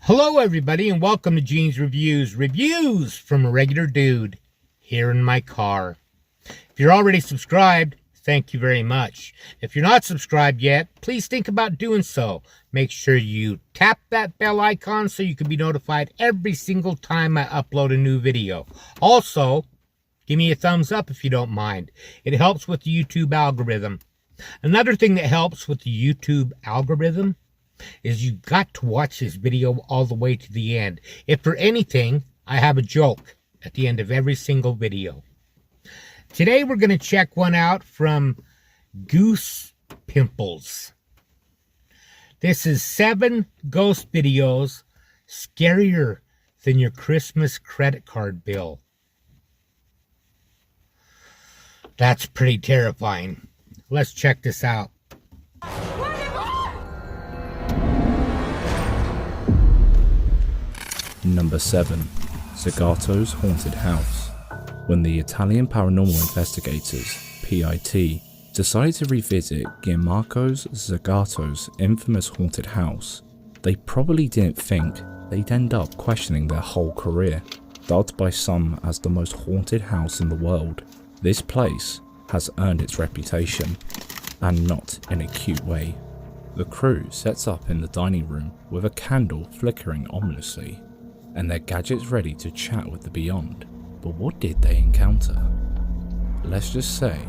Hello everybody and welcome to Gene's Reviews from a regular dude here in my car. If you're already subscribed, thank you very much. If you're not subscribed yet, please think about doing so. Make sure you tap that bell icon so you can be notified every single time I upload a new video. Also, give me a thumbs up if you don't mind. It helps with the YouTube algorithm. Another thing that helps with the YouTube algorithm is you've got to watch this video all the way to the end. If for anything, I have a joke at the end of every single video. Today we're going to check one out from Goose Pimples. This is 7 ghost videos scarier than your Christmas credit card bill. That's pretty terrifying. Let's check this out. Number 7. Zagato's Haunted House. When the Italian paranormal investigators, PIT, decided to revisit Gianmarco Zagato's infamous haunted house, they probably didn't think they'd end up questioning their whole career. Dubbed by some as the most haunted house in the world, this place has earned its reputation, and not in a cute way. The crew sets up in the dining room with a candle flickering ominously, and their gadgets ready to chat with the beyond. But what did they encounter? Let's just say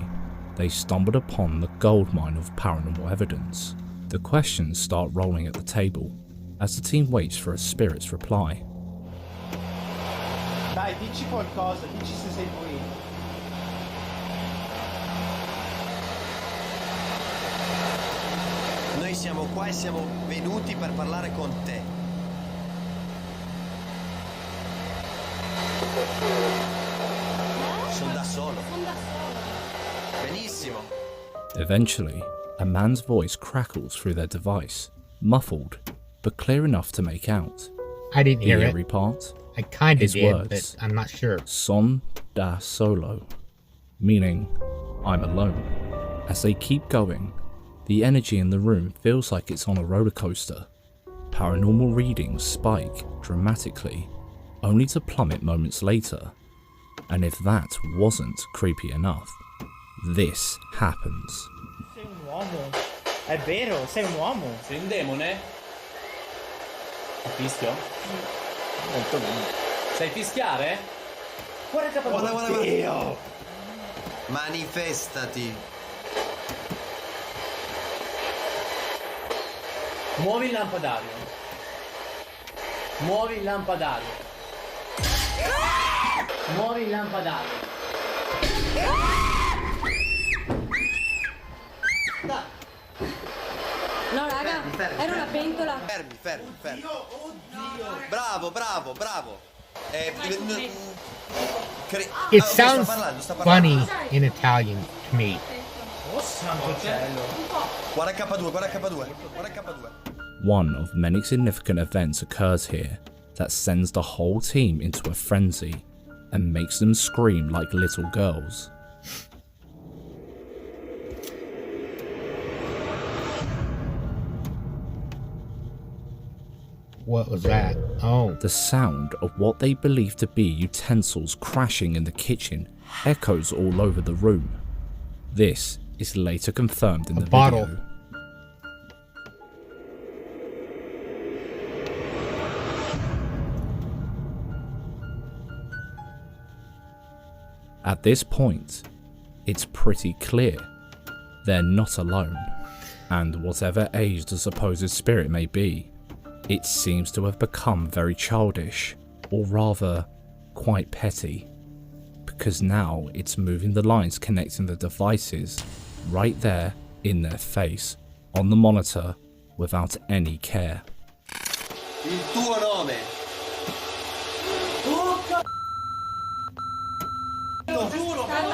they stumbled upon the goldmine of paranormal evidence. The questions start rolling at the table as the team waits for a spirit's reply. Dai, dici qualcosa, dici se sei qui. Noi siamo qua e siamo venuti per parlare con te. Sono da solo. Benissimo. Eventually, a man's voice crackles through their device, muffled, but clear enough to make out. I didn't hear the it. eerie part, I kind of his did, words, but I'm not sure. Son da solo, meaning I'm alone. As they keep going, the energy in the room feels like it's on a roller coaster. Paranormal readings spike dramatically, only to plummet moments later. And if that wasn't creepy enough, this happens. Sei un uomo. È vero, sei un uomo. Sei un demone? Fischio? Molto bene. Sai fischiare? Guarda Guarda. Dio. Manifestati. Muovi il lampadario. Muovi il lampadario. Muovi il lampadario. No raga, era una pentola. Fermi. Bravo. It sounds funny in Italian to me. Oh santo cielo. Guarda K2. One of many significant events occurs here that sends the whole team into a frenzy and makes them scream like little girls. What was that? Oh. The sound of what they believe to be utensils crashing in the kitchen echoes all over the room. This is later confirmed in the bottle. video. At this point, it's pretty clear they're not alone, and whatever age the supposed spirit may be, it seems to have become very childish, or rather, quite petty, because now it's moving the lines connecting the devices right there in their face, on the monitor, without any care. Il tuo nome.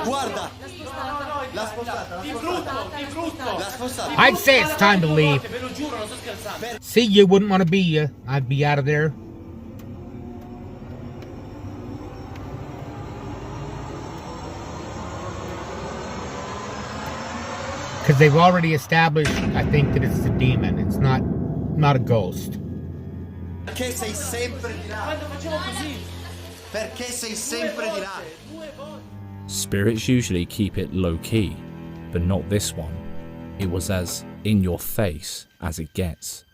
Guarda. L'ha spostata. L'ha spostata. I'd say it's time to leave. Ve lo giuro, non sto scherzando. See, you wouldn't want to be you. I'd be out of there. Because they've already established, I think, that it's a demon. It's not a ghost. Perché sei sempre di là? Quando facevo così. Perché sei sempre di là? Spirits usually keep it low key, but not this one. It was as in your face as it gets.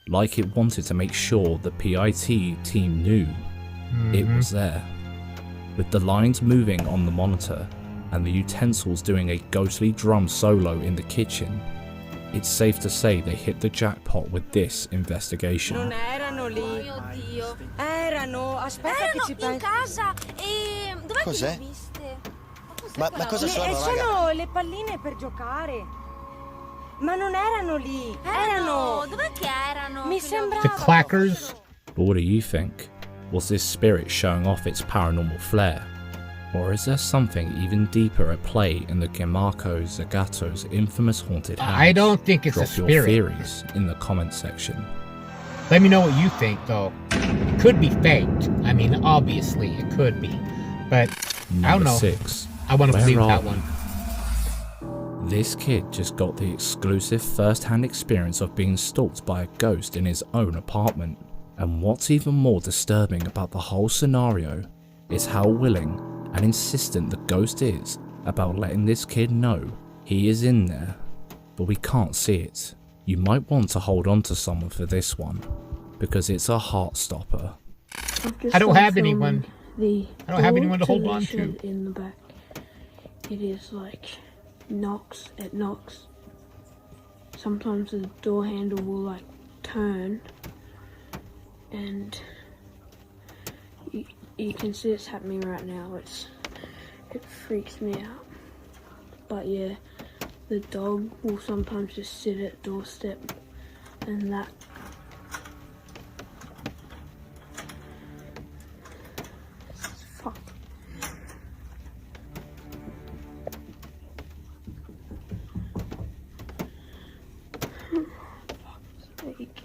Like it wanted to make sure the PIT team knew it was there. With the lines moving on the monitor and the utensils doing a ghostly drum solo in the kitchen, it's safe to say they hit the jackpot with this investigation. Non erano lì. Mio Dio. Erano, aspetta che ci Erano in penso. casa e... Dov'è Cos'è? che le hai viste? Ma cosa sono, raga? Sono le palline per giocare. Ma non erano lì. Erano... Dov'è che erano? Mi Che le ho sembrava. The clackers? But what do you think? Was this spirit showing off its paranormal flair? Or is there something even deeper at play in the Gianmarco Zagato's infamous haunted house? I don't think it's Drop a your spirit. theories in the comment section. Let me know what you think, though. It could be faked. I mean, obviously, it could be. But, I don't Number know. 6. I want to Where believe are that we? one. This kid just got the exclusive first-hand experience of being stalked by a ghost in his own apartment. And what's even more disturbing about the whole scenario is how willing and insistent the ghost is about letting this kid know he is in there, but we can't see it. You might want to hold on to someone for this one, because it's a heart stopper. I don't have anyone. I don't have anyone to hold on to. In the back, it is like knocks. It knocks. Sometimes the door handle will like turn, and you can see it's happening right now. It freaks me out. But yeah, the dog will sometimes just sit at doorstep, and that. Fuck. Fuck's sake.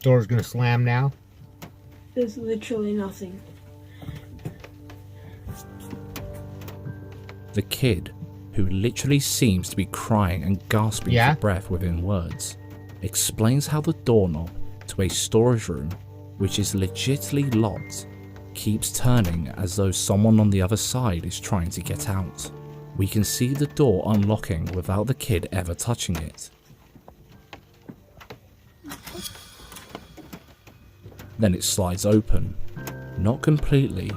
Door's gonna slam now. There's literally nothing. The kid, who literally seems to be crying and gasping Yeah? for breath within words, explains how the doorknob to a storage room, which is legitimately locked, keeps turning as though someone on the other side is trying to get out. We can see the door unlocking without the kid ever touching it. Then it slides open, not completely,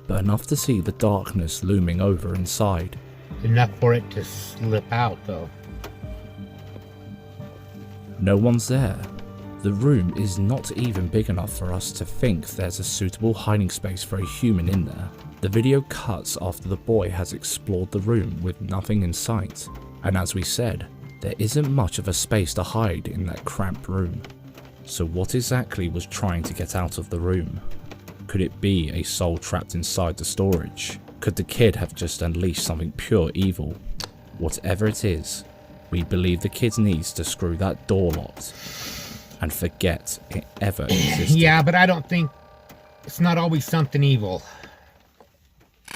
but enough to see the darkness looming over inside. Enough for it to slip out, though. No one's there. The room is not even big enough for us to think there's a suitable hiding space for a human in there. The video cuts after the boy has explored the room with nothing in sight, and as we said, there isn't much of a space to hide in that cramped room. So what exactly was trying to get out of the room? Could it be a soul trapped inside the storage? Could the kid have just unleashed something pure evil? Whatever it is, we believe the kid needs to screw that door locked and forget it ever existed. Yeah, but I don't think it's not always something evil.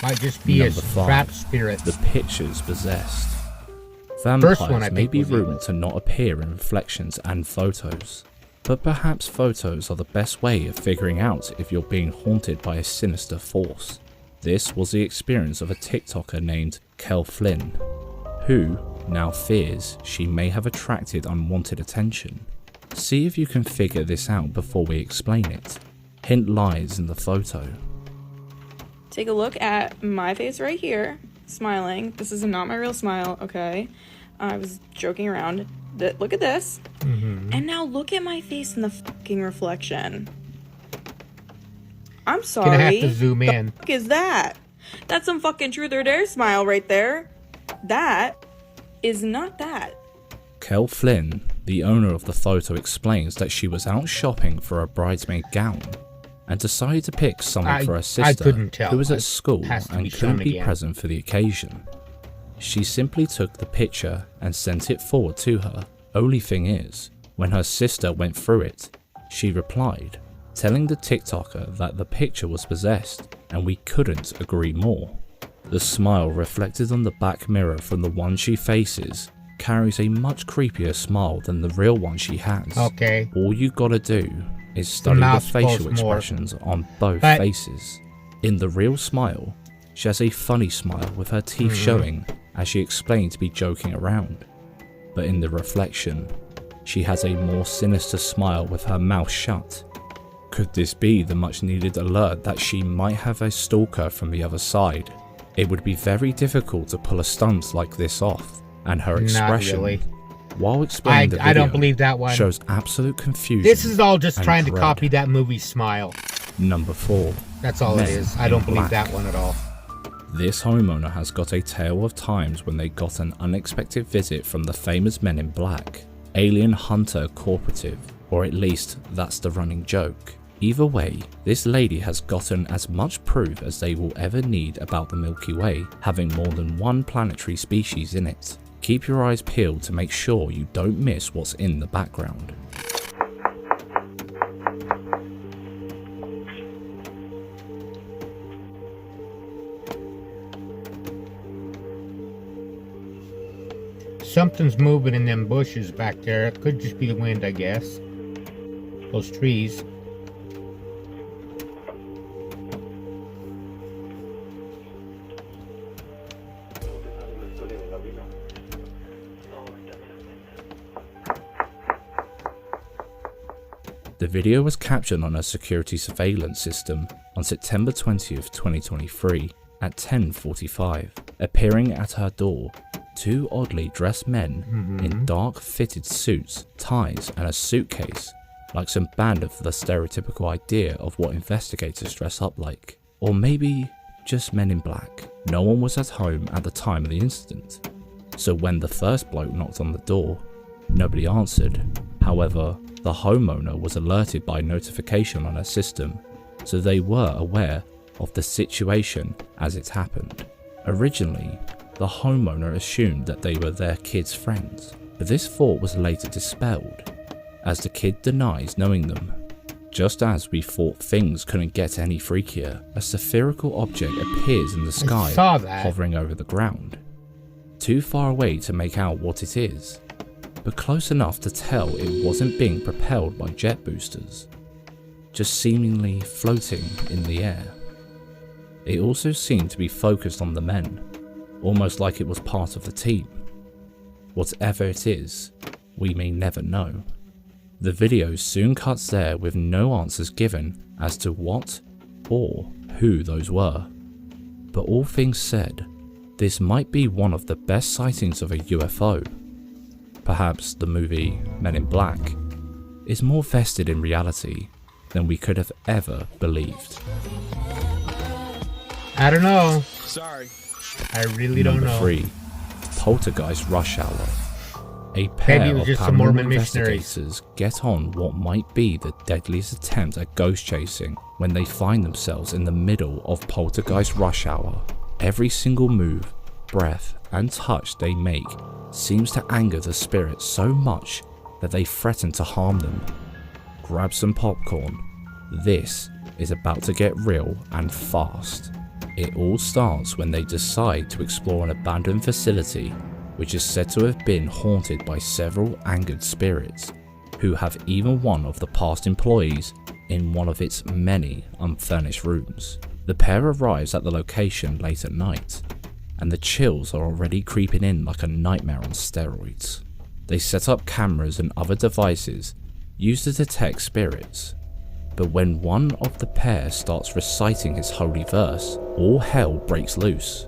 Might just be a Number 5, trapped spirit. the pictures possessed. First one, I Vampires may think, be was evil. rumored to not appear in reflections and photos, but perhaps photos are the best way of figuring out if you're being haunted by a sinister force. This was the experience of a TikToker named Kel Flynn, who now fears she may have attracted unwanted attention. See if you can figure this out before we explain it. Hint lies in the photo. Take a look at my face right here, smiling. This is not my real smile, okay? I was joking around. Look at this. And now look at my face in the fucking reflection. I'm sorry. Gonna have to zoom in. The fuck is that? That's some fucking truth or dare smile right there. That is not that. Raquel Flynn, the owner of the photo, explains that she was out shopping for a bridesmaid gown and decided to pick something for her sister couldn't tell. who was at school Has to be and couldn't shown be again. present for the occasion. She simply took the picture and sent it forward to her. Only thing is, when her sister went through it, she replied, telling the TikToker that the picture was possessed, and we couldn't agree more. The smile reflected on the back mirror from the one she faces carries a much creepier smile than the real one she has. Okay. All you gotta do is study the mouth's facial closed more. expressions on both But- faces. In the real smile, she has a funny smile with her teeth showing as she explained to be joking around. But in the reflection, she has a more sinister smile with her mouth shut. Could this be the much needed alert that she might have a stalker from the other side? It would be very difficult to pull a stunt like this off, and her expression, Not really. while explaining the video, I don't believe that one. shows absolute confusion. This is all just and trying to dread. copy that movie's smile. Number 4. That's all Men it is. I in don't believe Black. that one at all. This homeowner has got a tale of times when they got an unexpected visit from the famous Men in Black, Alien Hunter Corporative, or at least that's the running joke. Either way, this lady has gotten as much proof as they will ever need about the Milky Way having more than one planetary species in it. Keep your eyes peeled to make sure you don't miss what's in the background. Something's moving in them bushes back there. It could just be the wind, I guess. Those trees. The video was captured on a security surveillance system on September 20th, 2023 at 10:45. Appearing at her door, two oddly dressed men in dark fitted suits, ties and a suitcase, like some band of the stereotypical idea of what investigators dress up like. Or maybe just Men in Black. No one was at home at the time of the incident, so when the first bloke knocked on the door, nobody answered. However, the homeowner was alerted by notification on her system, so they were aware of the situation as it happened. Originally, the homeowner assumed that they were their kid's friends, but this thought was later dispelled, as the kid denies knowing them. Just as we thought things couldn't get any freakier, a spherical object appears in the sky, saw that. hovering over the ground. Too far away to make out what it is, but close enough to tell it wasn't being propelled by jet boosters, just seemingly floating in the air. It also seemed to be focused on the men, almost like it was part of the team. Whatever it is, we may never know. The video soon cuts there with no answers given as to what or who those were. But all things said, this might be one of the best sightings of a UFO. Perhaps the movie Men in Black is more vested in reality than we could have ever believed. I don't know. Sorry. I really don't Number know. 3. Poltergeist Rush Hour. A pair Maybe it was of just some paranormal Mormon missionaries. investigators get on what might be the deadliest attempt at ghost chasing when they find themselves in the middle of Poltergeist Rush Hour. Every single move, breath and touch they make seems to anger the spirits so much that they threaten to harm them. Grab some popcorn. This is about to get real and fast. It all starts when they decide to explore an abandoned facility which is said to have been haunted by several angered spirits, who have even one of the past employees in one of its many unfurnished rooms. The pair arrives at the location late at night, and the chills are already creeping in like a nightmare on steroids. They set up cameras and other devices used to detect spirits, but when one of the pair starts reciting his holy verse, all hell breaks loose.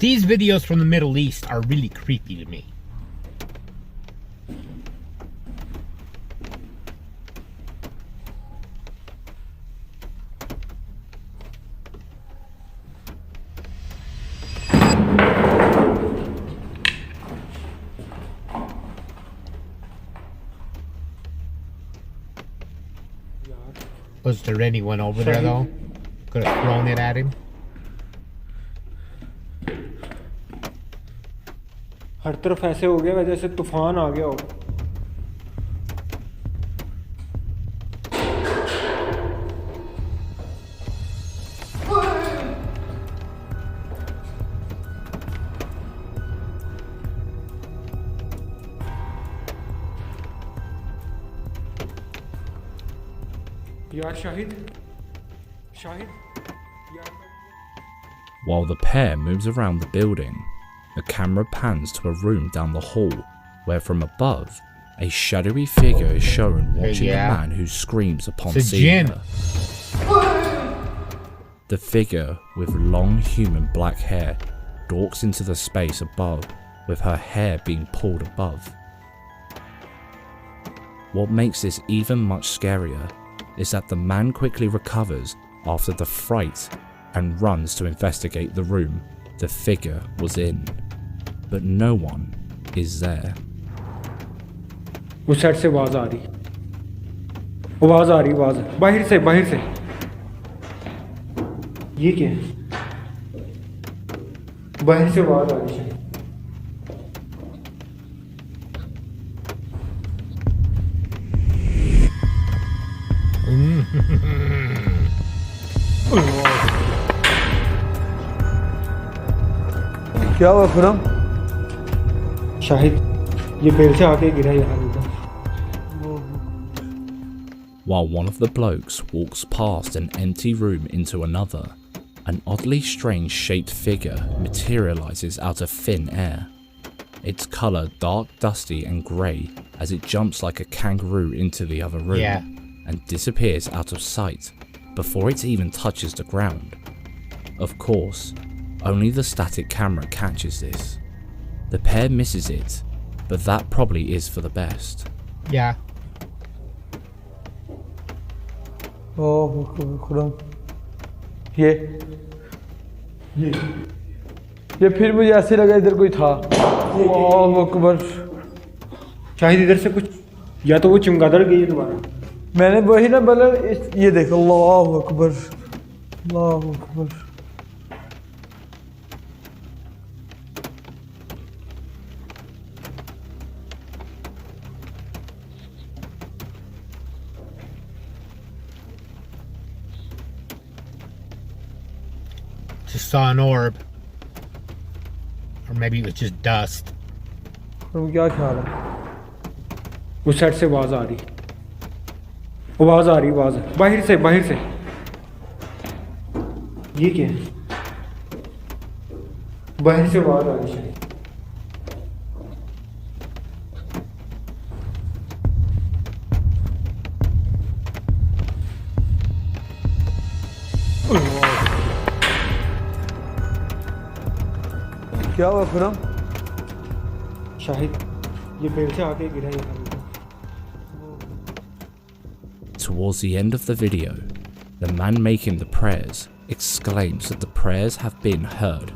These videos from the Middle East are really creepy to me. Was there anyone over there though? Could have thrown it at him. हर तरफ ऐसे हो गया जैसे तूफान आ गया हो. यार Shahid While the pair moves around the building, the camera pans to a room down the hall where from above, a shadowy figure is shown watching the man who screams upon seeing her. The figure with long human black hair stalks into the space above with her hair being pulled above. What makes this even much scarier is that the man quickly recovers after the fright and runs to investigate the room the figure was in, but no one is there. उस side से आवाज आ रही बाहर से ये क्या है बाहर से आवाज आ रही है क्या हुआ खुरम शाहिद ये पेड़ से आके गिरा यहाँ ऊपर. While one of the blokes walks past an empty room into another, an oddly strange shaped figure materializes out of thin air. Its color dark, dusty and grey as it jumps like a kangaroo into the other room and disappears out of sight before it even touches the ground. Of course, only the static camera catches this. The pair misses it, but that probably is for the best. Yeah. Oh, Khurram ये फिर मुझे ऐसे लगा इधर कोई था. अल्लाह अकबर. शायद इधर से कुछ या तो वो चमगादड़ गई है दोबारा. मैंने वही ना बोला ये देखो. अल्लाह Akbar. Just saw an orb. Or maybe it was just dust. क्या ख्याल है उस साइड से आवाज आ रही बाहर से ये क्या है बाहर से आवाज आ रही है. क्या हुआ खुरम शाहिद ये पेड़ से आके गिरा यहाँ. Towards the end of the video, the man making the prayers exclaims that the prayers have been heard,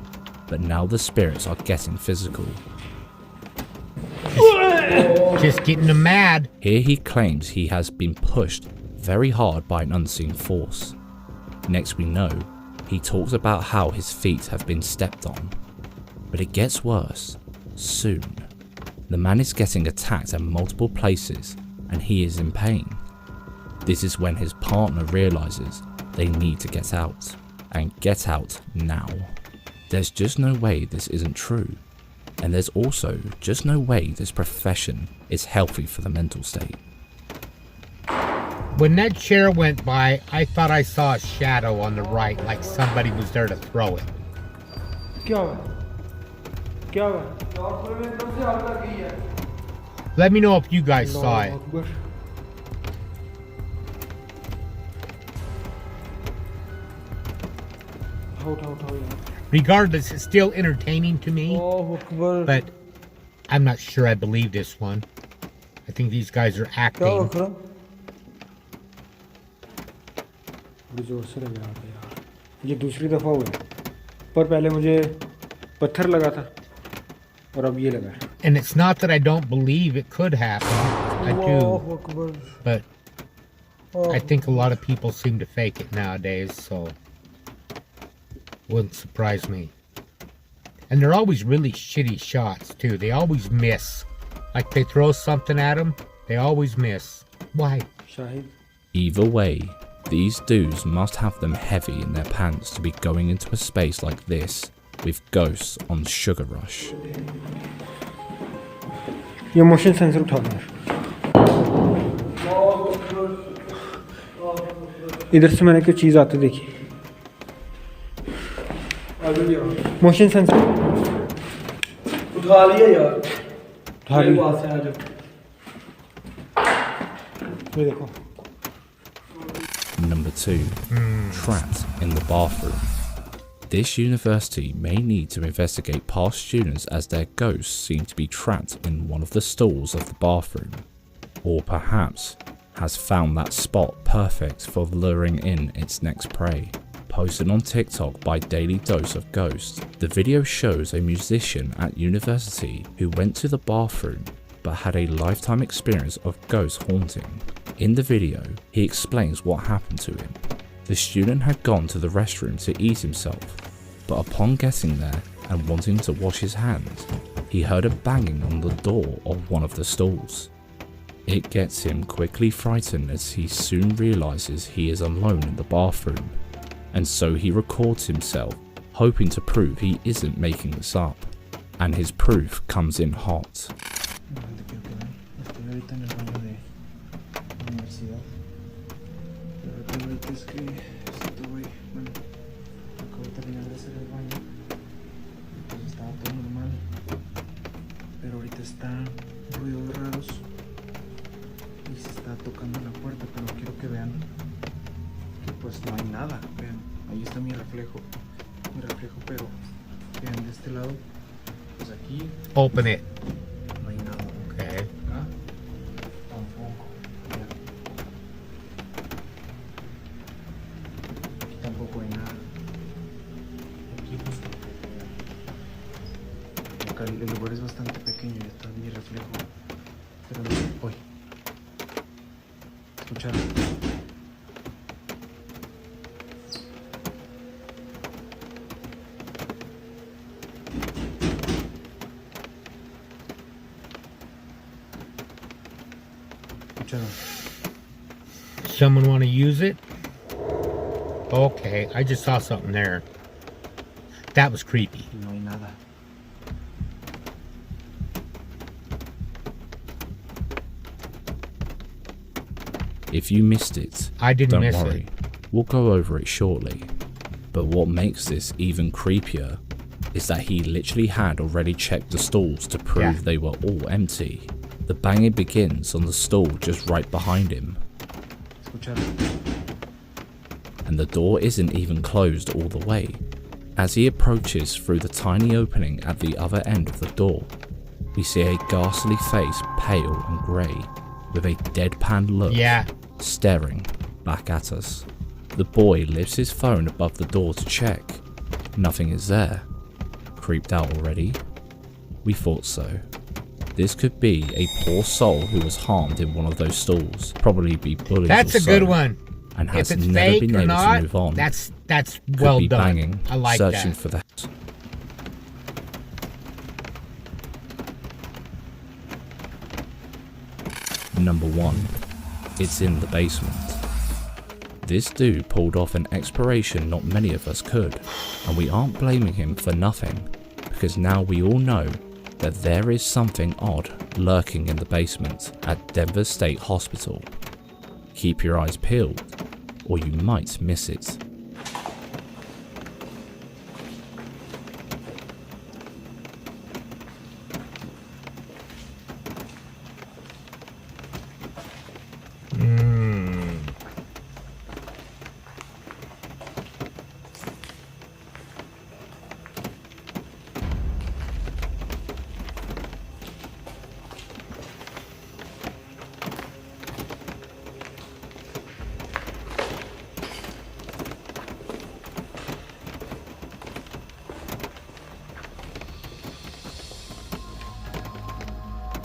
but now the spirits are getting physical. Just getting them mad. Here he claims he has been pushed very hard by an unseen force. Next we know, he talks about how his feet have been stepped on. But it gets worse, soon. The man is getting attacked at multiple places and he is in pain. This is when his partner realizes they need to get out, and get out now. There's just no way this isn't true, and there's also just no way this profession is healthy for the mental state. When that chair went by, I thought I saw a shadow on the right, like somebody was there to throw it. Let me know if you guys saw it. regardless, it's still entertaining to me. Allahu Akbar. But I'm not sure I believe this one. I think these guys are क्या acting. अकरम? बड़ी जोर से लग रहा था यार। ये दूसरी दफ़ा हुआ है। पर पहले मुझे पत्थर लगा था और अब ये लगा है। And it's not that I don't believe it could happen. I do. Allahu Akbar. But I think a lot of people seem to fake it nowadays, so wouldn't surprise me. And they're always really shitty shots too. They always miss. Like they throw something at them, they always miss. Why? Shahid. Either way, these dudes must have them heavy in their pants to be going into a space like this with ghosts on Sugar Rush. ये motion sensor उठा लो। इधर से मैंने कोई चीज़ आती देखी। Motion sensor उठा लिया यार। उठा लिया। पास से आ जाओ। ये देखो। Number 2. Trapped in the bathroom. This university may need to investigate past students as their ghosts seem to be trapped in one of the stalls of the bathroom. Or perhaps has found that spot perfect for luring in its next prey. Posted on TikTok by Daily Dose of Ghosts, the video shows a musician at university who went to the bathroom but had a lifetime experience of ghost haunting. In the video, he explains what happened to him. The student had gone to the restroom to eat himself, but upon getting there and wanting to wash his hands, he heard a banging on the door of one of the stalls. It gets him quickly frightened as he soon realizes he is alone in the bathroom, and so he records himself, hoping to prove he isn't making this up, and his proof comes in hot. Tocando la puerta, pero quiero que vean que pues no hay nada. Vean, ahí está mi reflejo, pero vean de este lado, pues aquí Open it. no hay nada. Okay. Acá tampoco. Vean. Aquí tampoco hay nada. Aquí pues acá el lugar es bastante pequeño y está mi reflejo. Pero no, hoy. Escucharon. Escucharon. Someone want to use it? Okay, I just saw something there. That was creepy. No hay nada. If you missed it, I didn't don't miss worry. it. We'll go over it shortly. But what makes this even creepier is that he literally had already checked the stalls to prove they were all empty. The banging begins on the stall just right behind him. Escucharon. And the door isn't even closed all the way. As he approaches through the tiny opening at the other end of the door, we see a ghastly face, pale and grey, with a deadpan look, staring back at us. The boy lifts his phone above the door to check. Nothing is there. Creeped out already? We thought so. This could be a poor soul who was harmed in one of those stalls, probably be bullied. That's or a so, good one. And has if it's never fake been or able not, to move on. that's Could well be done. banging, I like searching that. for the house. Number 1. It's in the basement. This dude pulled off an exploration not many of us could, and we aren't blaming him for nothing, because now we all know that there is something odd lurking in the basement at Denver State Hospital. Keep your eyes peeled, or you might miss it.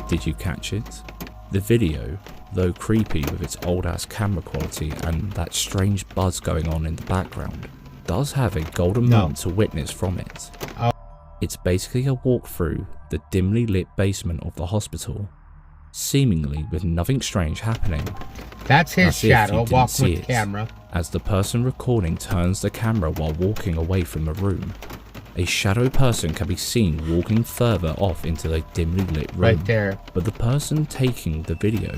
Did you catch it? The video, though creepy with its old ass camera quality and that strange buzz going on in the background, does have a golden moment to witness from it. It's basically a walk through the dimly lit basement of the hospital, seemingly with nothing strange happening. That's his shadow walking with the camera. As the person recording turns the camera while walking away from the room, a shadow person can be seen walking further off into a dimly lit room. Right there. But the person taking the video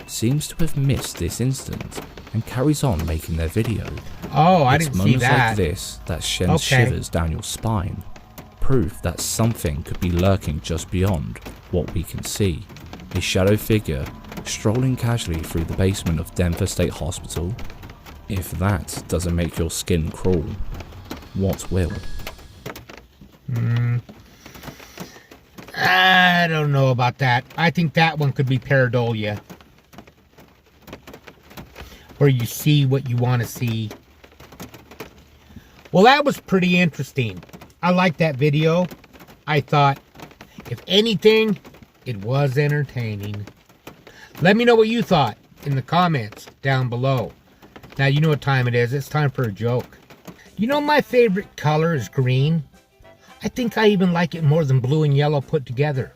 seems to have missed this instant and carries on making their video. Oh, I didn't see that. It's moments like this that sends shivers down your spine. Proof that something could be lurking just beyond what we can see. A shadow figure strolling casually through the basement of Denver State Hospital. If that doesn't make your skin crawl, what will? I don't know about that. I think that one could be pareidolia, where you see what you want to see. Well, that was pretty interesting. I liked that video. I thought, if anything, it was entertaining. Let me know what you thought in the comments down below. Now, you know what time it is. It's time for a joke. You know my favorite color is green. I think I even like it more than blue and yellow put together.